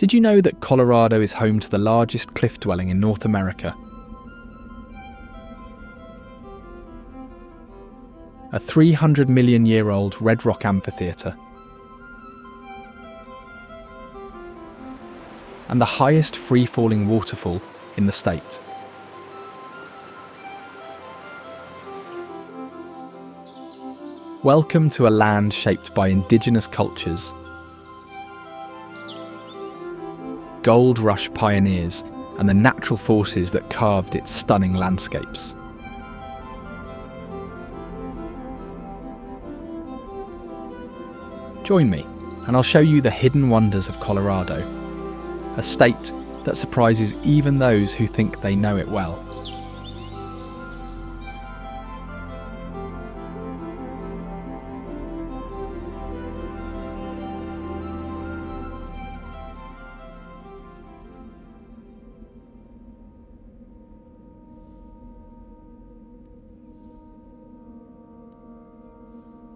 Did you know that Colorado is home to the largest cliff dwelling in North America? A 300-million-year-old red rock amphitheater. And the highest free-falling waterfall in the state. Welcome to a land shaped by indigenous cultures, gold rush pioneers, and the natural forces that carved its stunning landscapes. Join me, and I'll show you the hidden wonders of Colorado, a state that surprises even those who think they know it well.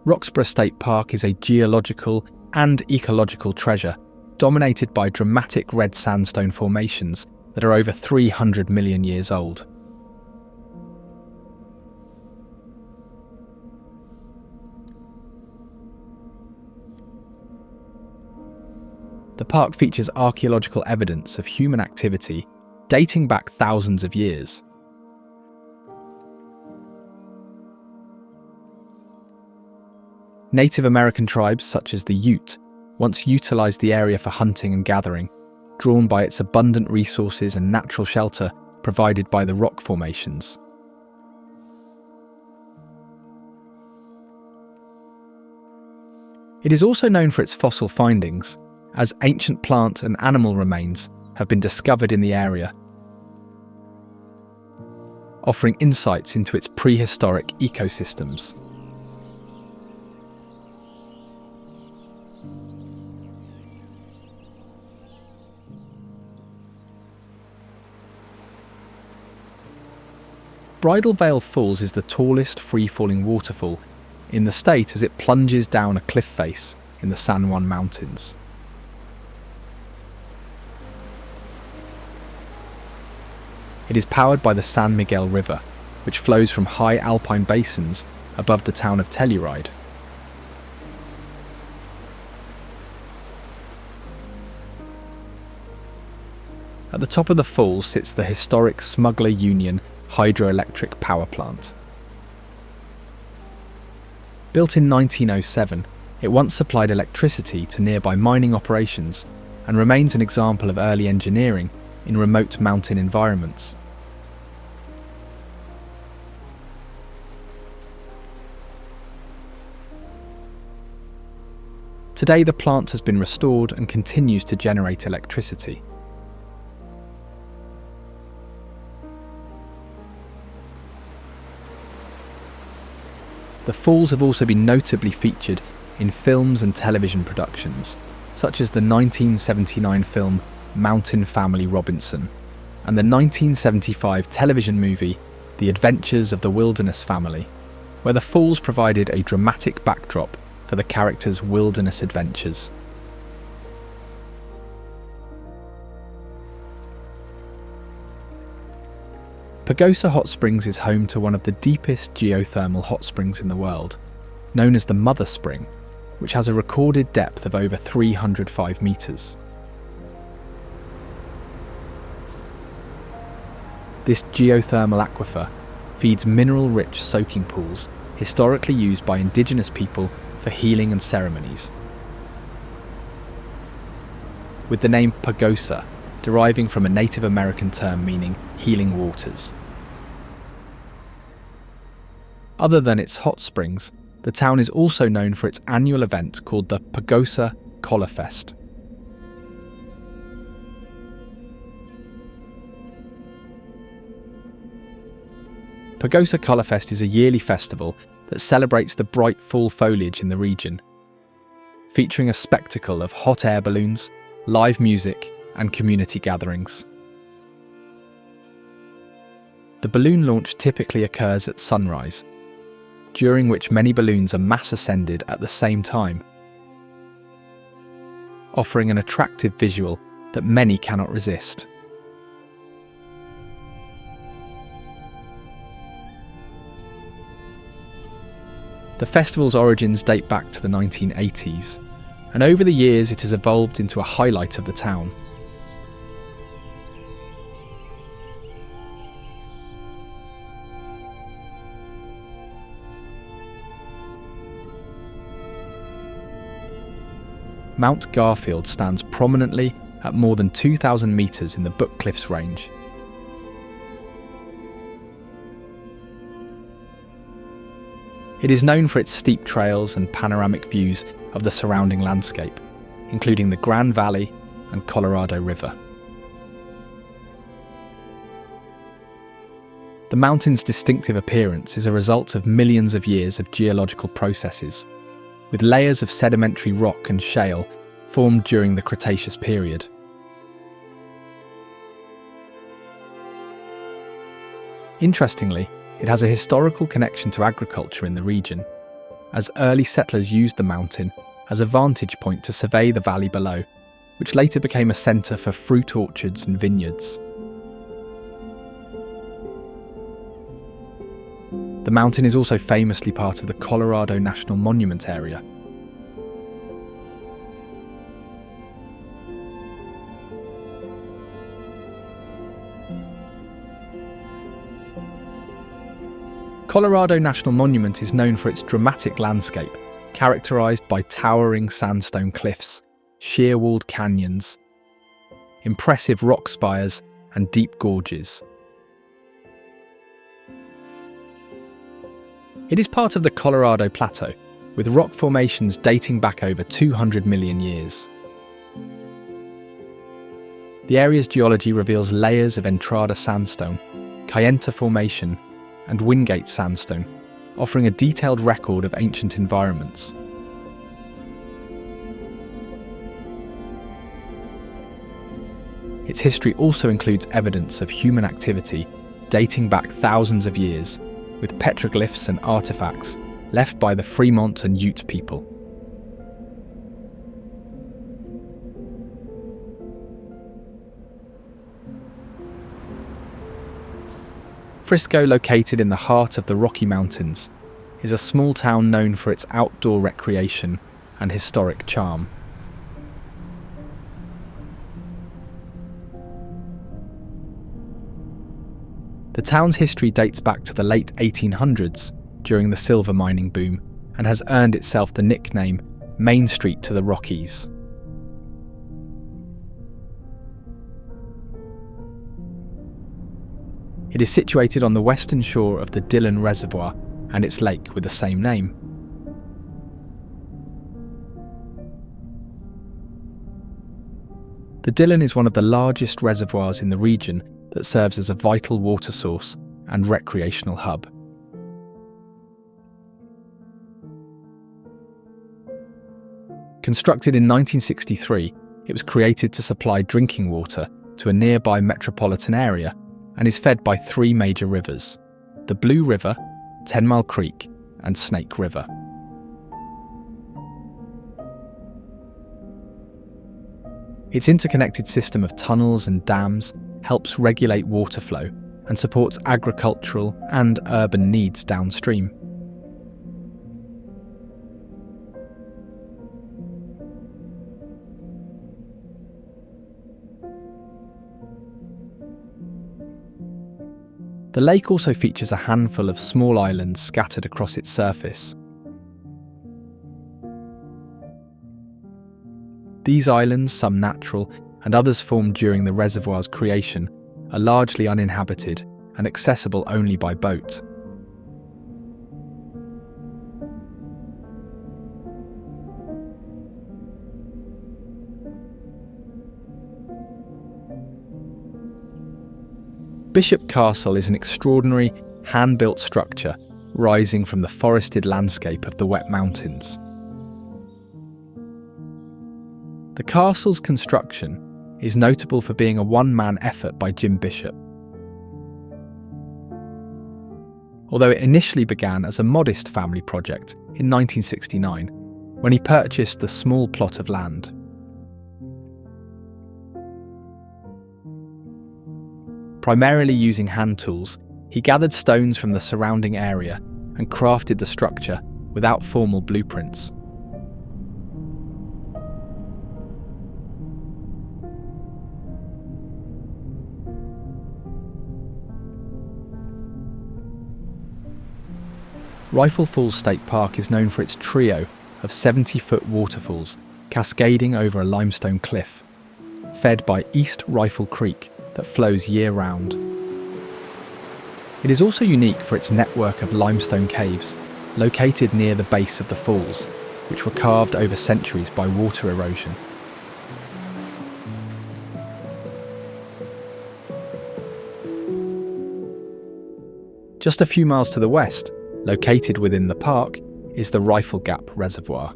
Roxborough State Park is a geological and ecological treasure, dominated by dramatic red sandstone formations that are over 300 million years old. The park features archaeological evidence of human activity dating back thousands of years. Native American tribes such as the Ute once utilised the area for hunting and gathering, drawn by its abundant resources and natural shelter provided by the rock formations. It is also known for its fossil findings, as ancient plant and animal remains have been discovered in the area, offering insights into its prehistoric ecosystems. Bridal Vail Falls is the tallest free-falling waterfall in the state as it plunges down a cliff face in the San Juan Mountains. It is powered by the San Miguel River, which flows from high alpine basins above the town of Telluride. At the top of the falls sits the historic Smuggler Union hydroelectric power plant. Built in 1907, it once supplied electricity to nearby mining operations and remains an example of early engineering in remote mountain environments. Today the plant has been restored and continues to generate electricity. The falls have also been notably featured in films and television productions, such as the 1979 film Mountain Family Robinson and the 1975 television movie The Adventures of the Wilderness Family, where the falls provided a dramatic backdrop for the characters' wilderness adventures. Pagosa Hot Springs is home to one of the deepest geothermal hot springs in the world, known as the Mother Spring, which has a recorded depth of over 305 metres. This geothermal aquifer feeds mineral-rich soaking pools historically used by indigenous people for healing and ceremonies, with the name Pagosa deriving from a Native American term meaning healing waters. Other than its hot springs, the town is also known for its annual event called the Pagosa Collar Fest. Pagosa Collar Fest is a yearly festival that celebrates the bright fall foliage in the region, featuring a spectacle of hot air balloons, live music, and community gatherings. The balloon launch typically occurs at sunrise, during which many balloons are mass ascended at the same time, offering an attractive visual that many cannot resist. The festival's origins date back to the 1980s, and over the years it has evolved into a highlight of the town. Mount Garfield stands prominently at more than 2,000 metres in the Book Cliffs range. It is known for its steep trails and panoramic views of the surrounding landscape, including the Grand Valley and Colorado River. The mountain's distinctive appearance is a result of millions of years of geological processes, with layers of sedimentary rock and shale formed during the Cretaceous period. Interestingly, it has a historical connection to agriculture in the region, as early settlers used the mountain as a vantage point to survey the valley below, which later became a centre for fruit orchards and vineyards. The mountain is also famously part of the Colorado National Monument area. Colorado National Monument is known for its dramatic landscape, characterised by towering sandstone cliffs, sheer-walled canyons, impressive rock spires, and deep gorges. It is part of the Colorado Plateau, with rock formations dating back over 200 million years. The area's geology reveals layers of Entrada sandstone, Kayenta Formation, and Wingate sandstone, offering a detailed record of ancient environments. Its history also includes evidence of human activity dating back thousands of years, with petroglyphs and artefacts left by the Fremont and Ute people. Frisco, located in the heart of the Rocky Mountains, is a small town known for its outdoor recreation and historic charm. The town's history dates back to the late 1800s during the silver mining boom and has earned itself the nickname Main Street to the Rockies. It is situated on the western shore of the Dillon Reservoir and its lake with the same name. The Dillon is one of the largest reservoirs in the region that serves as a vital water source and recreational hub. Constructed in 1963, it was created to supply drinking water to a nearby metropolitan area and is fed by three major rivers: the Blue River, 10 Mile Creek, and Snake River. Its interconnected system of tunnels and dams helps regulate water flow and supports agricultural and urban needs downstream. The lake also features a handful of small islands scattered across its surface. These islands, some natural and others formed during the reservoir's creation, are largely uninhabited and accessible only by boat. Bishop Castle is an extraordinary, hand-built structure rising from the forested landscape of the wet mountains. The castle's construction is notable for being a one-man effort by Jim Bishop. Although it initially began as a modest family project in 1969, when he purchased the small plot of land. Primarily using hand tools, he gathered stones from the surrounding area and crafted the structure without formal blueprints. Rifle Falls State Park is known for its trio of 70-foot waterfalls cascading over a limestone cliff, fed by East Rifle Creek that flows year-round. It is also unique for its network of limestone caves located near the base of the falls, which were carved over centuries by water erosion. Just a few miles to the west, located within the park, is the Rifle Gap Reservoir.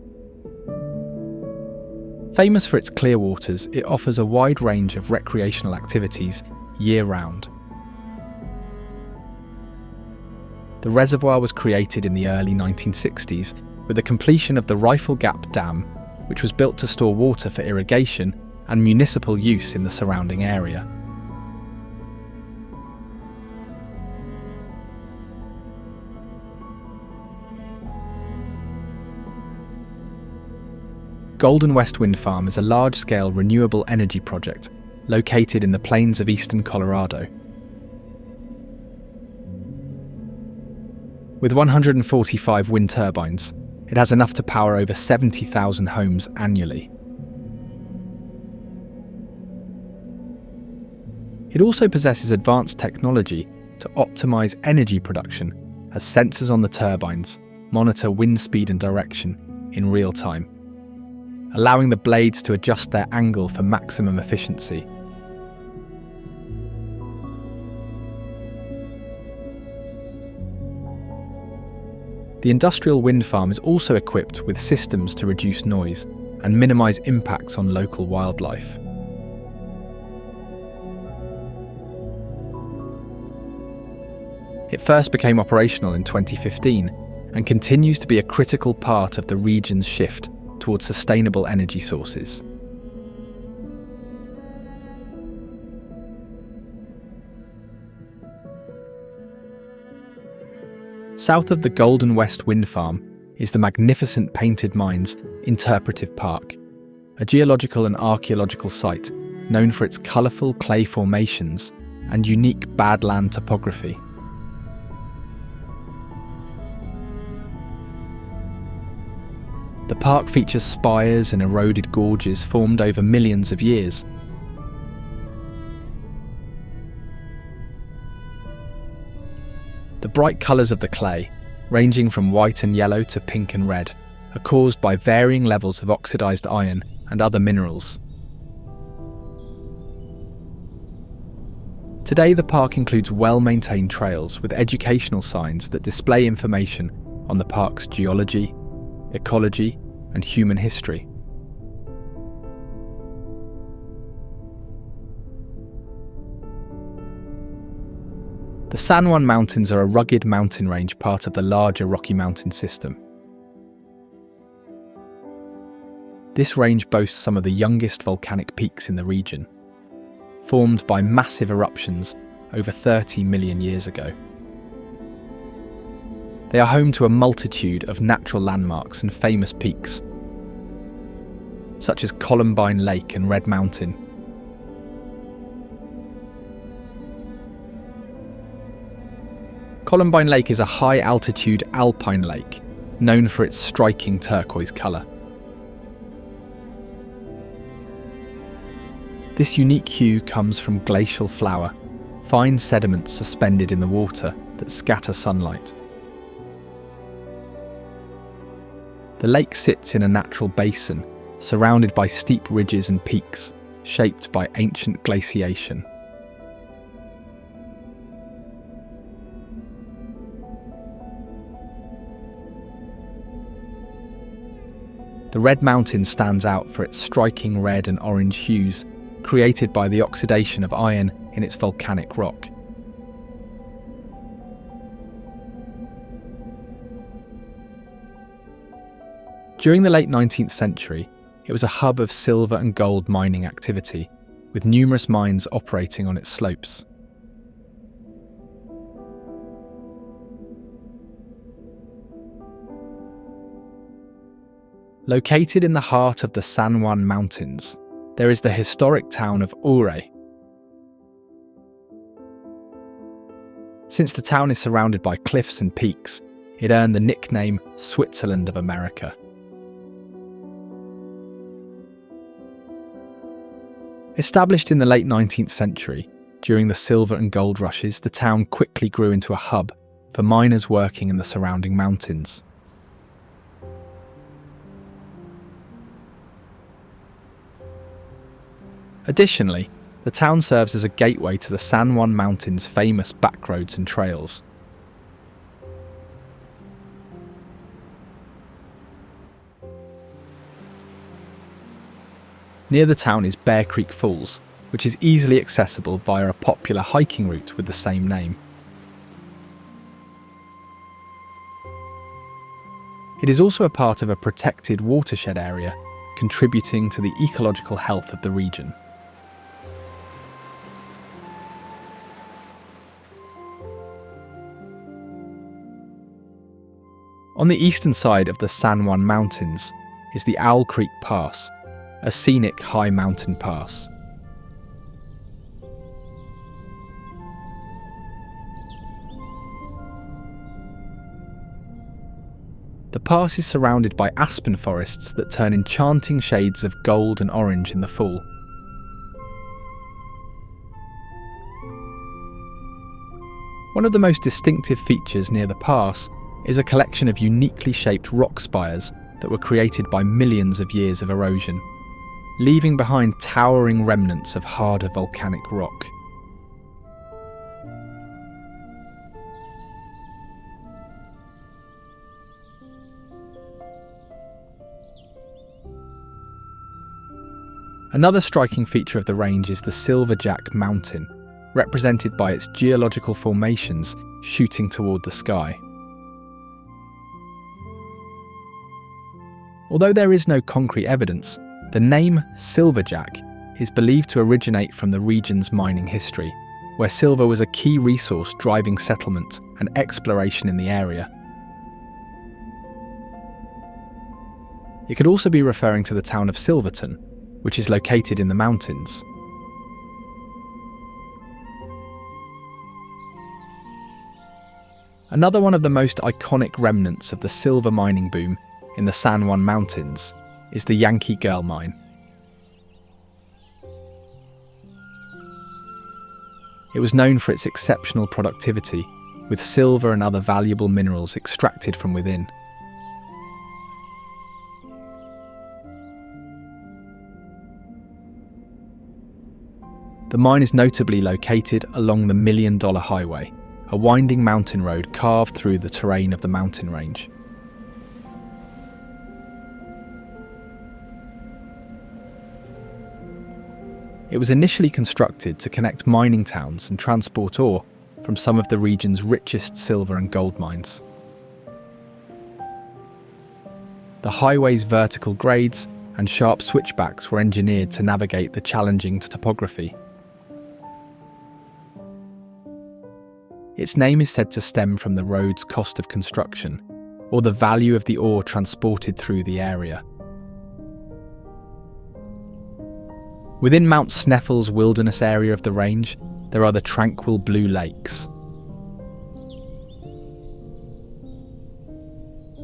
Famous for its clear waters, it offers a wide range of recreational activities year-round. The reservoir was created in the early 1960s with the completion of the Rifle Gap Dam, which was built to store water for irrigation and municipal use in the surrounding area. Golden West Wind Farm is a large-scale renewable energy project located in the plains of eastern Colorado. With 145 wind turbines, it has enough to power over 70,000 homes annually. It also possesses advanced technology to optimize energy production, as sensors on the turbines monitor wind speed and direction in real time, allowing the blades to adjust their angle for maximum efficiency. The industrial wind farm is also equipped with systems to reduce noise and minimise impacts on local wildlife. It first became operational in 2015 and continues to be a critical part of the region's shift towards sustainable energy sources. South of the Golden West Wind Farm is the magnificent Painted Mines Interpretive Park, a geological and archaeological site known for its colourful clay formations and unique badland topography. The park features spires and eroded gorges formed over millions of years. The bright colours of the clay, ranging from white and yellow to pink and red, are caused by varying levels of oxidised iron and other minerals. Today, the park includes well-maintained trails with educational signs that display information on the park's geology, ecology, and human history. The San Juan Mountains are a rugged mountain range part of the larger Rocky Mountain system. This range boasts some of the youngest volcanic peaks in the region, formed by massive eruptions over 30 million years ago. They are home to a multitude of natural landmarks and famous peaks, such as Columbine Lake and Red Mountain. Columbine Lake is a high-altitude alpine lake, known for its striking turquoise colour. This unique hue comes from glacial flour, fine sediments suspended in the water that scatter sunlight. The lake sits in a natural basin, surrounded by steep ridges and peaks, shaped by ancient glaciation. The Red Mountain stands out for its striking red and orange hues, created by the oxidation of iron in its volcanic rock. During the late 19th century, it was a hub of silver and gold mining activity, with numerous mines operating on its slopes. Located in the heart of the San Juan Mountains, there is the historic town of Ouray. Since the town is surrounded by cliffs and peaks, it earned the nickname Switzerland of America. Established in the late 19th century, during the silver and gold rushes, the town quickly grew into a hub for miners working in the surrounding mountains. Additionally, the town serves as a gateway to the San Juan Mountains' famous backroads and trails. Near the town is Bear Creek Falls, which is easily accessible via a popular hiking route with the same name. It is also a part of a protected watershed area, contributing to the ecological health of the region. On the eastern side of the San Juan Mountains is the Owl Creek Pass, a scenic high mountain pass. The pass is surrounded by aspen forests that turn enchanting shades of gold and orange in the fall. One of the most distinctive features near the pass is a collection of uniquely shaped rock spires that were created by millions of years of erosion, leaving behind towering remnants of harder volcanic rock. Another striking feature of the range is the Silverjack Mountain, represented by its geological formations shooting toward the sky. Although there is no concrete evidence, the name Silverjack is believed to originate from the region's mining history, where silver was a key resource driving settlement and exploration in the area. It could also be referring to the town of Silverton, which is located in the mountains. Another one of the most iconic remnants of the silver mining boom in the San Juan Mountains is the Yankee Girl Mine. It was known for its exceptional productivity, with silver and other valuable minerals extracted from within. The mine is notably located along the $1 Million Highway, a winding mountain road carved through the terrain of the mountain range. It was initially constructed to connect mining towns and transport ore from some of the region's richest silver and gold mines. The highway's vertical grades and sharp switchbacks were engineered to navigate the challenging topography. Its name is said to stem from the road's cost of construction, or the value of the ore transported through the area. Within Mount Sneffels' wilderness area of the range, there are the tranquil blue lakes.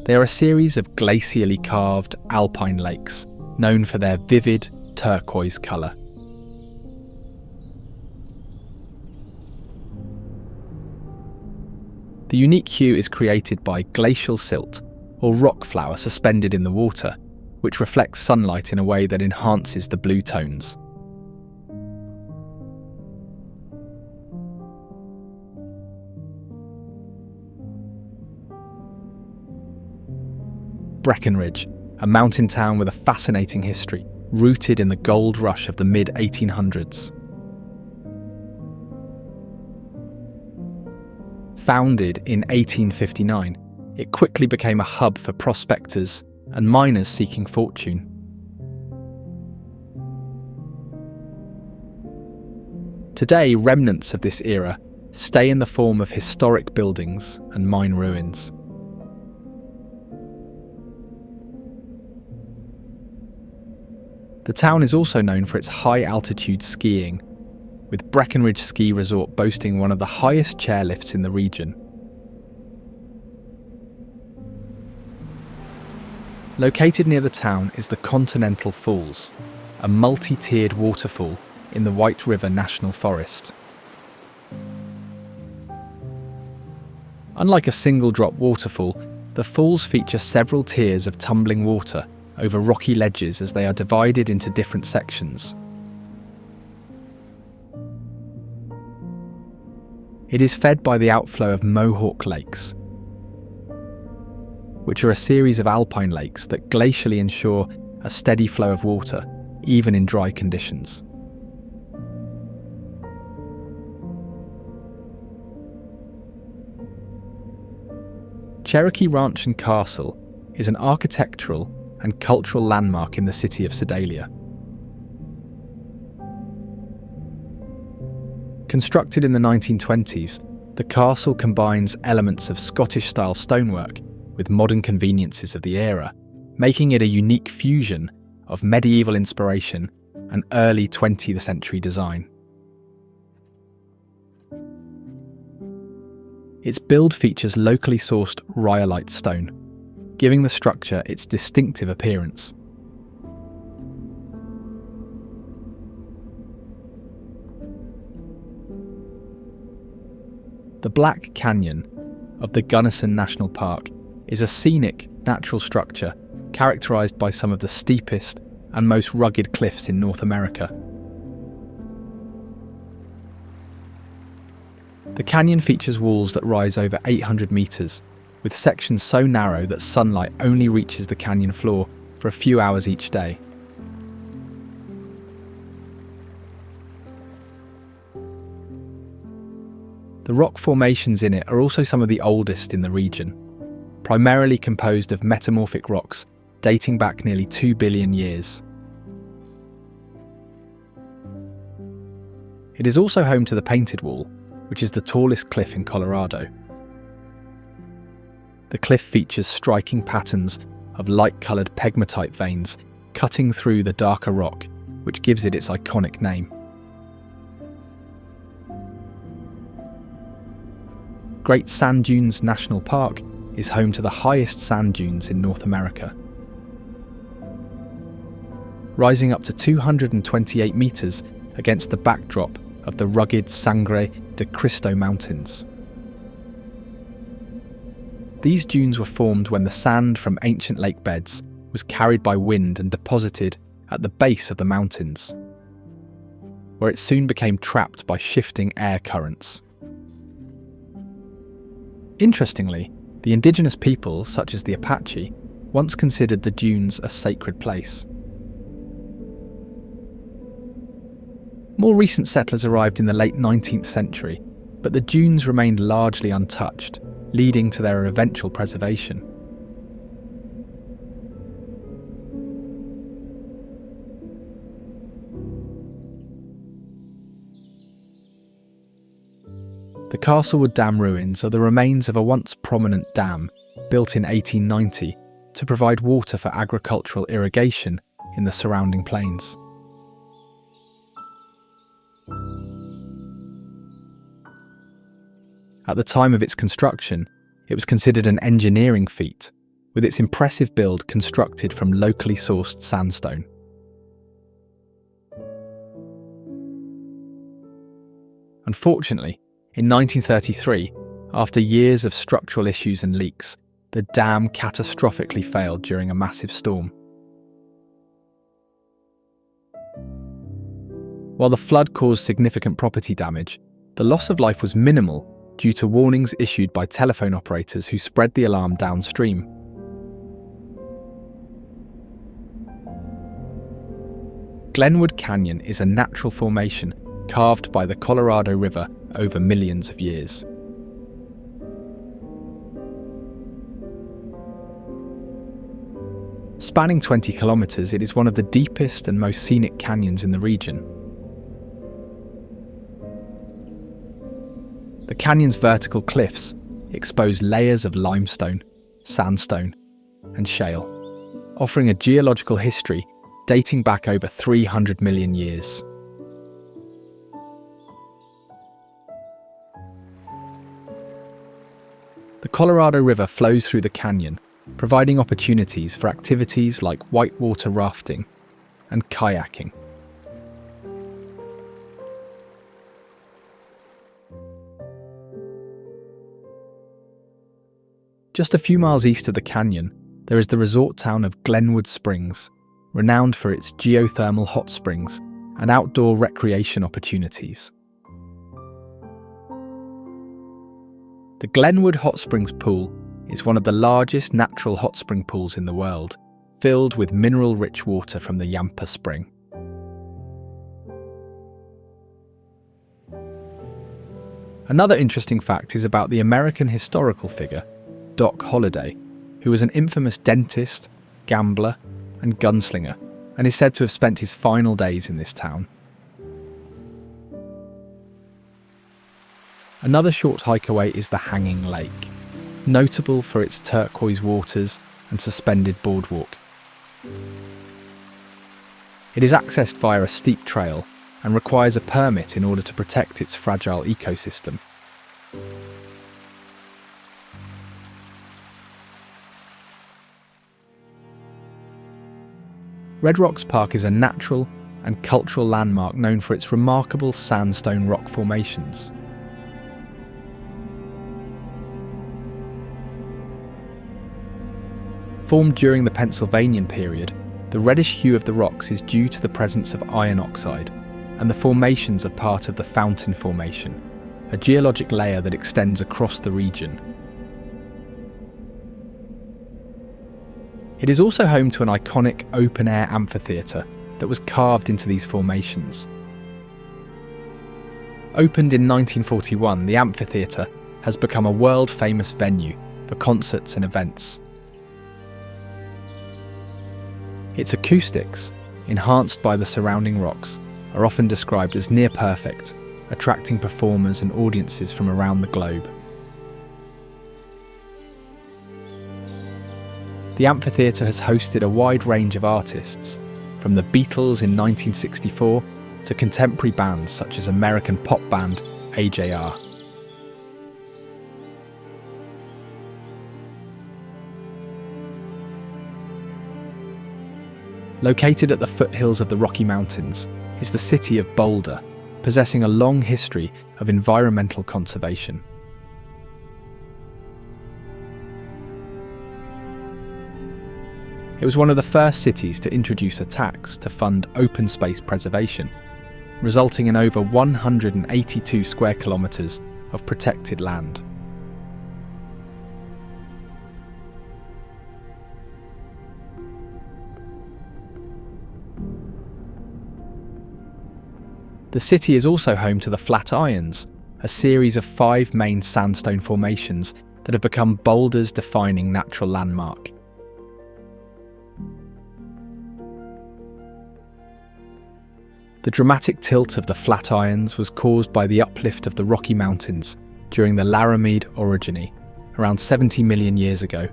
They are a series of glacially carved alpine lakes, known for their vivid turquoise colour. The unique hue is created by glacial silt, or rock flour suspended in the water, which reflects sunlight in a way that enhances the blue tones. Breckenridge, a mountain town with a fascinating history, rooted in the gold rush of the mid-1800s. Founded in 1859, it quickly became a hub for prospectors and miners seeking fortune. Today, remnants of this era stay in the form of historic buildings and mine ruins. The town is also known for its high-altitude skiing, with Breckenridge Ski Resort boasting one of the highest chairlifts in the region. Located near the town is the Continental Falls, a multi-tiered waterfall in the White River National Forest. Unlike a single-drop waterfall, the falls feature several tiers of tumbling water over rocky ledges as they are divided into different sections. It is fed by the outflow of Mohawk Lakes, which are a series of alpine lakes that glacially ensure a steady flow of water, even in dry conditions. Cherokee Ranch and Castle is an architectural and cultural landmark in the city of Sedalia. Constructed in the 1920s, the castle combines elements of Scottish-style stonework with modern conveniences of the era, making it a unique fusion of medieval inspiration and early 20th century design. Its build features locally sourced rhyolite stone, giving the structure its distinctive appearance. The Black Canyon of the Gunnison National Park is a scenic, natural structure characterized by some of the steepest and most rugged cliffs in North America. The canyon features walls that rise over 800 meters, with sections so narrow that sunlight only reaches the canyon floor for a few hours each day. The rock formations in it are also some of the oldest in the region, primarily composed of metamorphic rocks dating back nearly 2 billion years. It is also home to the Painted Wall, which is the tallest cliff in Colorado. The cliff features striking patterns of light-coloured pegmatite veins cutting through the darker rock, which gives it its iconic name. Great Sand Dunes National Park is home to the highest sand dunes in North America. Rising up to 228 metres against the backdrop of the rugged Sangre de Cristo Mountains. These dunes were formed when the sand from ancient lake beds was carried by wind and deposited at the base of the mountains, where it soon became trapped by shifting air currents. Interestingly, the indigenous people, such as the Apache, once considered the dunes a sacred place. More recent settlers arrived in the late 19th century, but the dunes remained largely untouched, leading to their eventual preservation. The Castlewood Dam Ruins are the remains of a once prominent dam built in 1890 to provide water for agricultural irrigation in the surrounding plains. At the time of its construction, it was considered an engineering feat, with its impressive build constructed from locally sourced sandstone. Unfortunately, in 1933, after years of structural issues and leaks, the dam catastrophically failed during a massive storm. While the flood caused significant property damage, the loss of life was minimal due to warnings issued by telephone operators who spread the alarm downstream. Glenwood Canyon is a natural formation carved by the Colorado River over millions of years. Spanning 20 kilometers, it is one of the deepest and most scenic canyons in the region. The canyon's vertical cliffs expose layers of limestone, sandstone, and shale, offering a geological history dating back over 300 million years. The Colorado River flows through the canyon, providing opportunities for activities like whitewater rafting and kayaking. Just a few miles east of the canyon, there is the resort town of Glenwood Springs, renowned for its geothermal hot springs and outdoor recreation opportunities. The Glenwood Hot Springs Pool is one of the largest natural hot spring pools in the world, filled with mineral-rich water from the Yampa Spring. Another interesting fact is about the American historical figure, Doc Holliday, who was an infamous dentist, gambler, and gunslinger, and is said to have spent his final days in this town. Another short hike away is the Hanging Lake, notable for its turquoise waters and suspended boardwalk. It is accessed via a steep trail and requires a permit in order to protect its fragile ecosystem. Red Rocks Park is a natural and cultural landmark known for its remarkable sandstone rock formations. Formed during the Pennsylvanian period, the reddish hue of the rocks is due to the presence of iron oxide, and the formations are part of the Fountain Formation, a geologic layer that extends across the region. It is also home to an iconic open-air amphitheater that was carved into these formations. Opened in 1941, the amphitheater has become a world-famous venue for concerts and events. Its acoustics, enhanced by the surrounding rocks, are often described as near perfect, attracting performers and audiences from around the globe. The amphitheater has hosted a wide range of artists, from the Beatles in 1964 to contemporary bands such as American pop band AJR. Located at the foothills of the Rocky Mountains is the city of Boulder, possessing a long history of environmental conservation. It was one of the first cities to introduce a tax to fund open space preservation, resulting in over 182 square kilometres of protected land. The city is also home to the Flatirons, a series of 5 main sandstone formations that have become Boulder's defining natural landmark. The dramatic tilt of the Flatirons was caused by the uplift of the Rocky Mountains during the Laramide orogeny, around 70 million years ago.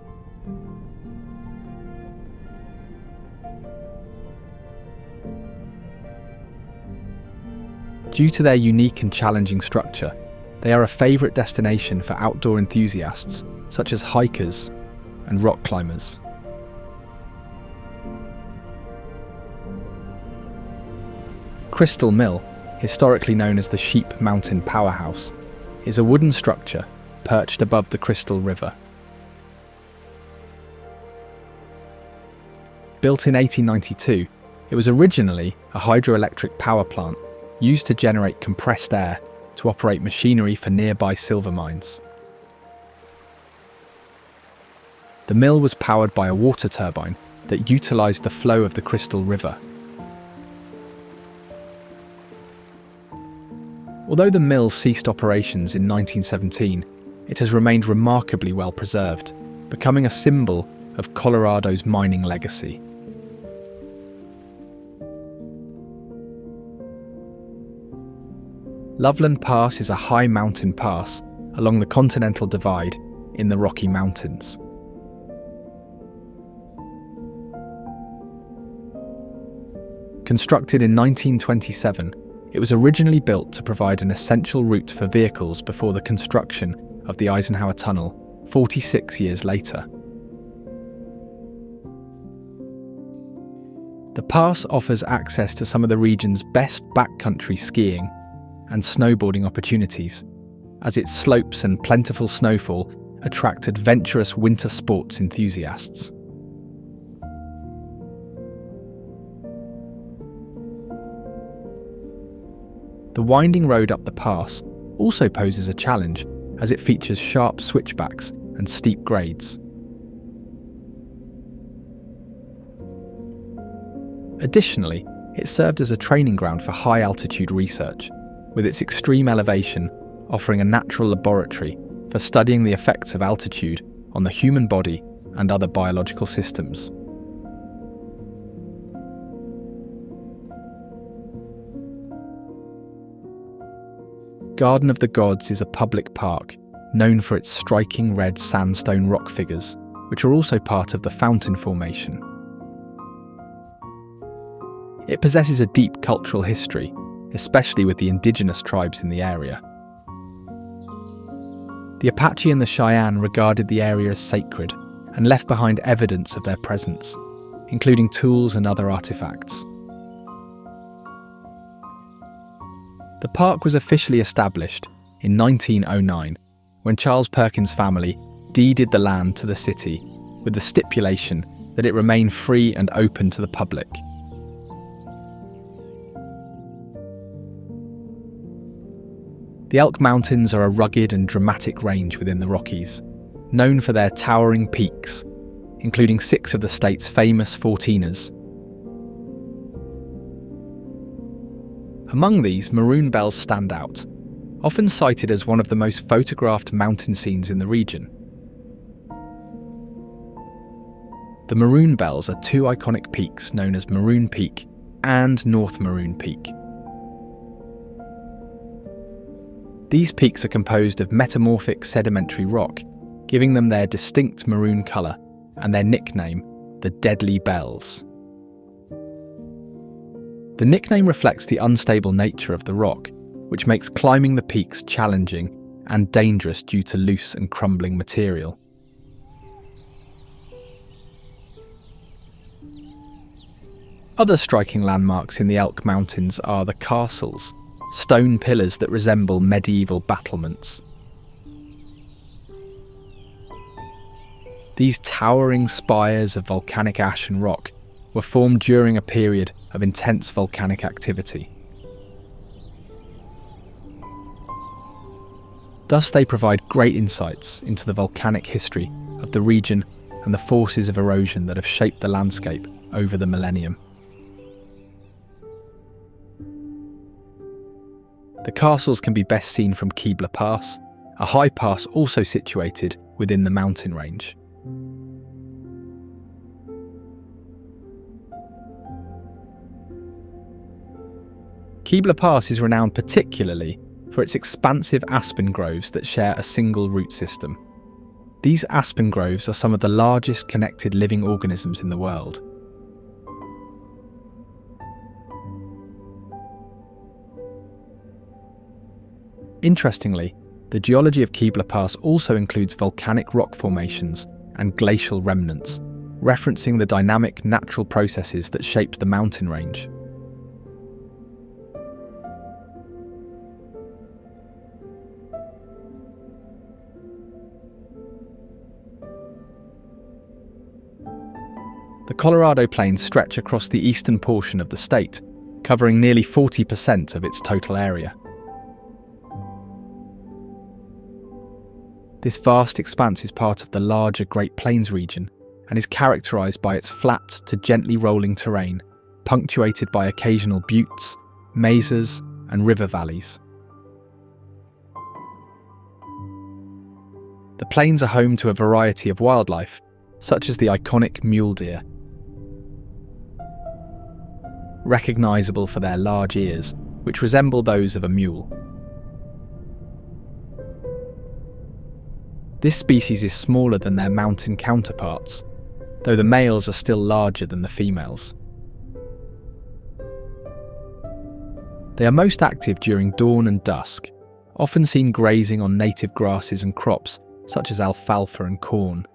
Due to their unique and challenging structure, they are a favourite destination for outdoor enthusiasts such as hikers and rock climbers. Crystal Mill, historically known as the Sheep Mountain Powerhouse, is a wooden structure perched above the Crystal River. Built in 1892, it was originally a hydroelectric power plant used to generate compressed air to operate machinery for nearby silver mines. The mill was powered by a water turbine that utilised the flow of the Crystal River. Although the mill ceased operations in 1917, it has remained remarkably well preserved, becoming a symbol of Colorado's mining legacy. Loveland Pass is a high mountain pass along the Continental Divide in the Rocky Mountains. Constructed in 1927, it was originally built to provide an essential route for vehicles before the construction of the Eisenhower Tunnel 46 years later. The pass offers access to some of the region's best backcountry skiing and snowboarding opportunities, as its slopes and plentiful snowfall attract adventurous winter sports enthusiasts. The winding road up the pass also poses a challenge, as it features sharp switchbacks and steep grades. Additionally, it served as a training ground for high-altitude research, with its extreme elevation offering a natural laboratory for studying the effects of altitude on the human body and other biological systems. Garden of the Gods is a public park known for its striking red sandstone rock figures, which are also part of the Fountain Formation. It possesses a deep cultural history, especially with the indigenous tribes in the area. The Apache and the Cheyenne regarded the area as sacred and left behind evidence of their presence, including tools and other artifacts. The park was officially established in 1909 when Charles Perkins' family deeded the land to the city with the stipulation that it remain free and open to the public. The Elk Mountains are a rugged and dramatic range within the Rockies, known for their towering peaks, including 6 of the state's famous 14ers. Among these, Maroon Bells stand out, often cited as one of the most photographed mountain scenes in the region. The Maroon Bells are 2 iconic peaks known as Maroon Peak and North Maroon Peak. These peaks are composed of metamorphic sedimentary rock, giving them their distinct maroon colour and their nickname, the Deadly Bells. The nickname reflects the unstable nature of the rock, which makes climbing the peaks challenging and dangerous due to loose and crumbling material. Other striking landmarks in the Elk Mountains are the castles, stone pillars that resemble medieval battlements. These towering spires of volcanic ash and rock were formed during a period of intense volcanic activity. Thus, they provide great insights into the volcanic history of the region and the forces of erosion that have shaped the landscape over the millennium. The castles can be best seen from Keebler Pass, a high pass also situated within the mountain range. Keebler Pass is renowned particularly for its expansive aspen groves that share a single root system. These aspen groves are some of the largest connected living organisms in the world. Interestingly, the geology of Keebler Pass also includes volcanic rock formations and glacial remnants, referencing the dynamic natural processes that shaped the mountain range. The Colorado Plains stretch across the eastern portion of the state, covering nearly 40% of its total area. This vast expanse is part of the larger Great Plains region and is characterized by its flat to gently rolling terrain, punctuated by occasional buttes, mesas, and river valleys. The plains are home to a variety of wildlife, such as the iconic mule deer. Recognizable for their large ears, which resemble those of a mule. This species is smaller than their mountain counterparts, though the males are still larger than the females. They are most active during dawn and dusk, often seen grazing on native grasses and crops such as alfalfa and corn.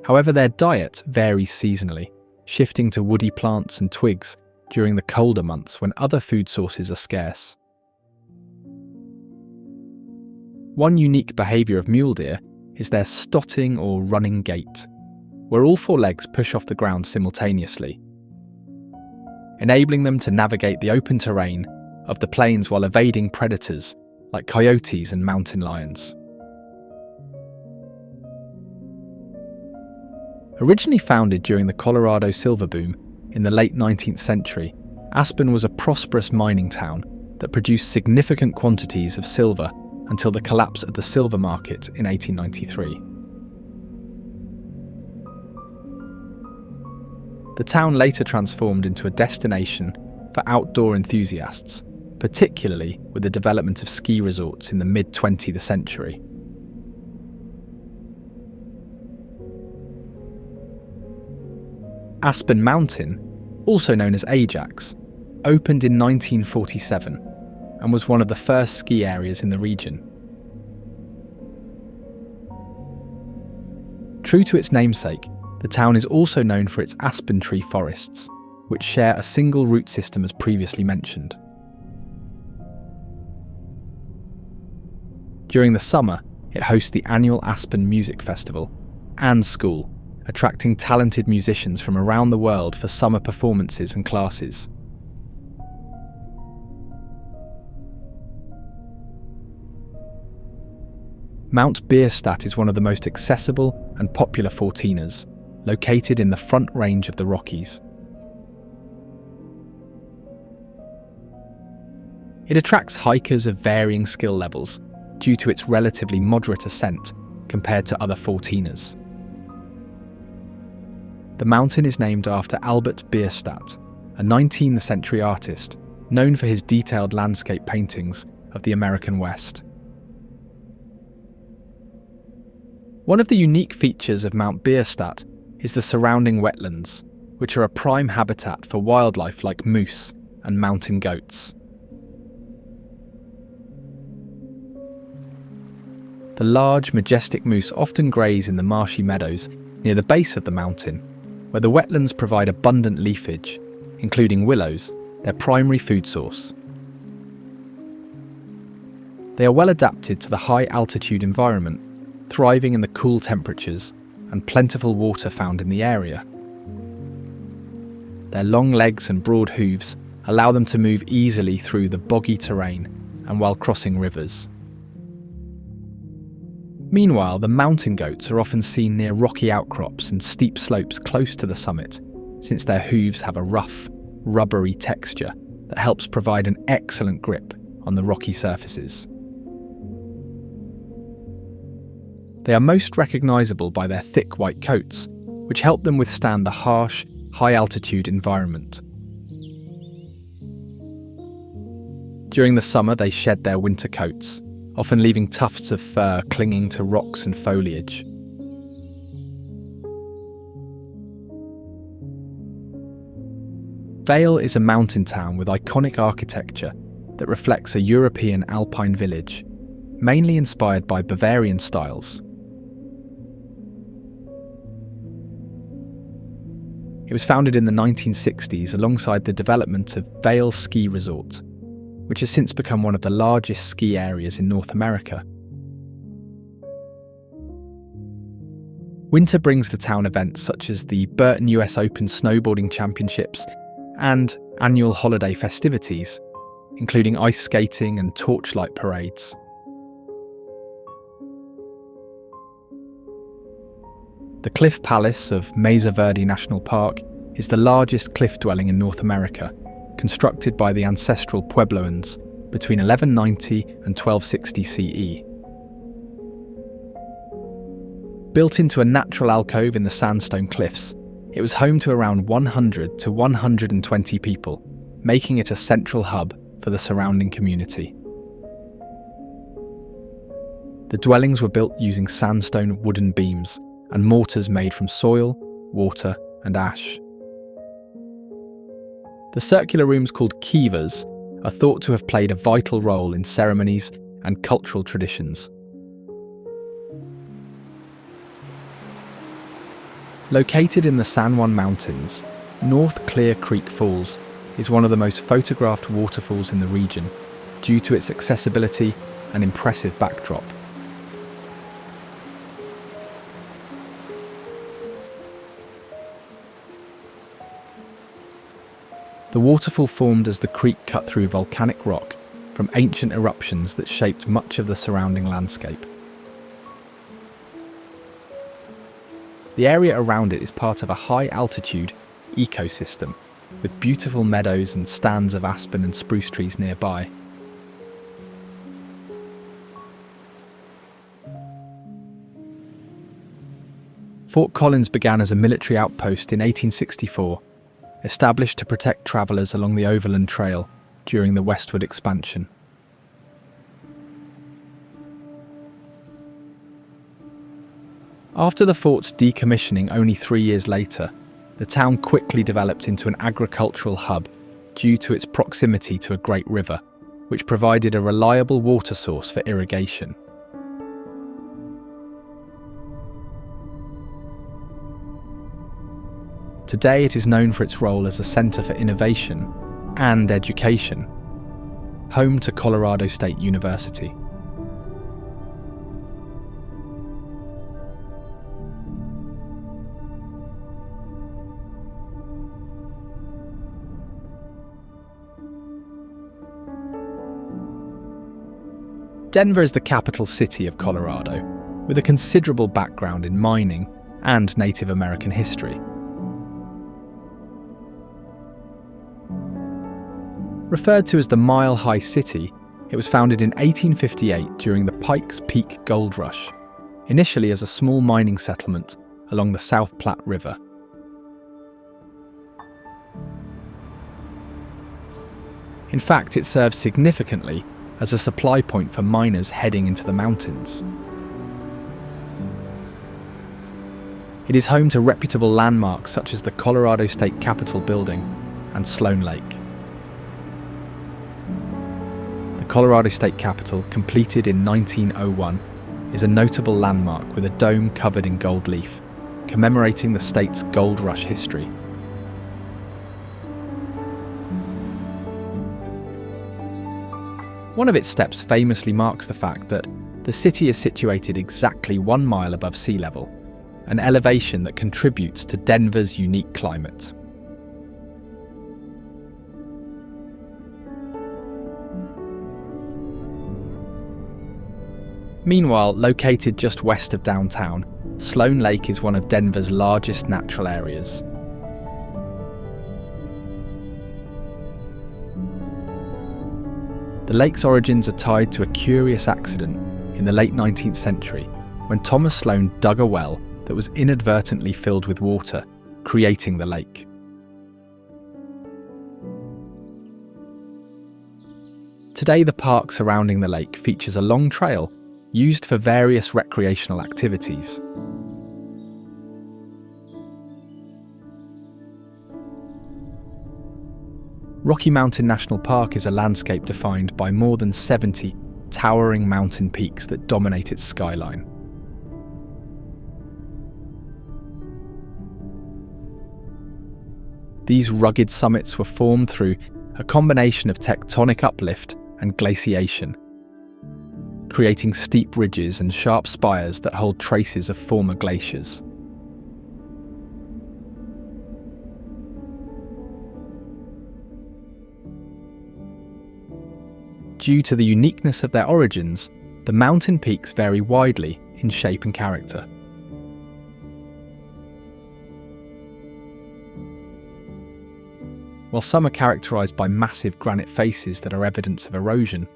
However, their diet varies seasonally, shifting to woody plants and twigs during the colder months when other food sources are scarce. One unique behaviour of mule deer is their stotting or running gait, where all four legs push off the ground simultaneously, enabling them to navigate the open terrain of the plains while evading predators like coyotes and mountain lions. Originally founded during the Colorado silver boom in the late 19th century, Aspen was a prosperous mining town that produced significant quantities of silver until the collapse of the silver market in 1893. The town later transformed into a destination for outdoor enthusiasts, particularly with the development of ski resorts in the mid-20th century. Aspen Mountain, also known as Ajax, opened in 1947 and was one of the first ski areas in the region. True to its namesake, the town is also known for its aspen tree forests, which share a single root system as previously mentioned. During the summer, it hosts the annual Aspen Music Festival and School, attracting talented musicians from around the world for summer performances and classes. Mount Bierstadt is one of the most accessible and popular 14ers, located in the Front Range of the Rockies. It attracts hikers of varying skill levels due to its relatively moderate ascent compared to other 14ers. The mountain is named after Albert Bierstadt, a 19th century artist known for his detailed landscape paintings of the American West. One of the unique features of Mount Bierstadt is the surrounding wetlands, which are a prime habitat for wildlife like moose and mountain goats. The large, majestic moose often graze in the marshy meadows near the base of the mountain, where the wetlands provide abundant leafage, including willows, their primary food source. They are well adapted to the high-altitude environment, thriving in the cool temperatures and plentiful water found in the area. Their long legs and broad hooves allow them to move easily through the boggy terrain and while crossing rivers. Meanwhile, the mountain goats are often seen near rocky outcrops and steep slopes close to the summit, since their hooves have a rough, rubbery texture that helps provide an excellent grip on the rocky surfaces. They are most recognisable by their thick white coats, which help them withstand the harsh, high-altitude environment. During the summer, they shed their winter coats, often leaving tufts of fur clinging to rocks and foliage. Vail is a mountain town with iconic architecture that reflects a European alpine village, mainly inspired by Bavarian styles. It was founded in the 1960s alongside the development of Vail Ski Resort, which has since become one of the largest ski areas in North America. Winter brings the town events such as the Burton US Open Snowboarding Championships and annual holiday festivities, including ice skating and torchlight parades. The Cliff Palace of Mesa Verde National Park is the largest cliff dwelling in North America, constructed by the ancestral Puebloans between 1190 and 1260 CE. Built into a natural alcove in the sandstone cliffs, it was home to around 100 to 120 people, making it a central hub for the surrounding community. The dwellings were built using sandstone wooden beams and mortars made from soil, water, and ash. The The circular rooms called kivas are thought to have played a vital role in ceremonies and cultural traditions. Located in the San Juan Mountains, North Clear Creek Falls is one of the most photographed waterfalls in the region due to its accessibility and impressive backdrop. The waterfall formed as the creek cut through volcanic rock from ancient eruptions that shaped much of the surrounding landscape. The area around it is part of a high-altitude ecosystem, with beautiful meadows and stands of aspen and spruce trees nearby. Fort Collins began as a military outpost in 1864, established to protect travellers along the Overland Trail during the westward expansion. After the fort's decommissioning only 3 years later, the town quickly developed into an agricultural hub due to its proximity to a great river, which provided a reliable water source for irrigation. Today it is known for its role as a centre for innovation and education, home to Colorado State University. Denver is the capital city of Colorado, with a considerable background in mining and Native American history. Referred to as the Mile High City, it was founded in 1858 during the Pikes Peak Gold Rush, initially as a small mining settlement along the South Platte River. In fact, it serves significantly as a supply point for miners heading into the mountains. It is home to reputable landmarks such as the Colorado State Capitol Building and Sloan Lake. The Colorado State Capitol, completed in 1901, is a notable landmark with a dome covered in gold leaf, commemorating the state's gold rush history. One of its steps famously marks the fact that the city is situated exactly 1 mile above sea level, an elevation that contributes to Denver's unique climate. Meanwhile, located just west of downtown, Sloan Lake is one of Denver's largest natural areas. The lake's origins are tied to a curious accident in the late 19th century when Thomas Sloan dug a well that was inadvertently filled with water, creating the lake. Today, the park surrounding the lake features a long trail used for various recreational activities. Rocky Mountain National Park is a landscape defined by more than 70 towering mountain peaks that dominate its skyline. These rugged summits were formed through a combination of tectonic uplift and glaciation, creating steep ridges and sharp spires that hold traces of former glaciers. Due to the uniqueness of their origins, the mountain peaks vary widely in shape and character. While some are characterised by massive granite faces that are evidence of erosion,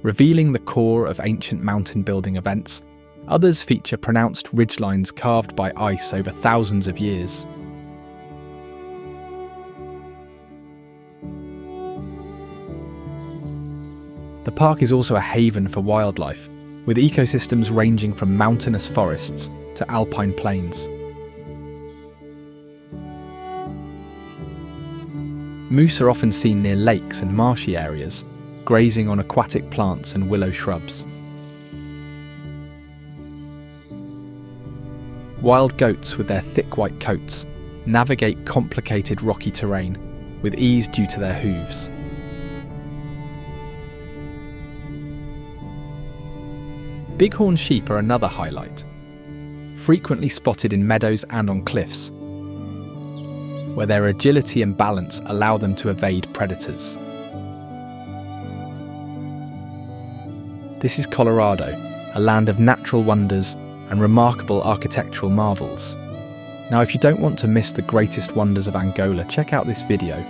revealing the core of ancient mountain building events, others feature pronounced ridgelines carved by ice over thousands of years. The park is also a haven for wildlife, with ecosystems ranging from mountainous forests to alpine plains. Moose are often seen near lakes and marshy areas, grazing on aquatic plants and willow shrubs. Wild goats, with their thick white coats, navigate complicated rocky terrain with ease due to their hooves. Bighorn sheep are another highlight, frequently spotted in meadows and on cliffs, where their agility and balance allow them to evade predators. This is Colorado, a land of natural wonders and remarkable architectural marvels. Now, if you don't want to miss the greatest wonders of Angola, check out this video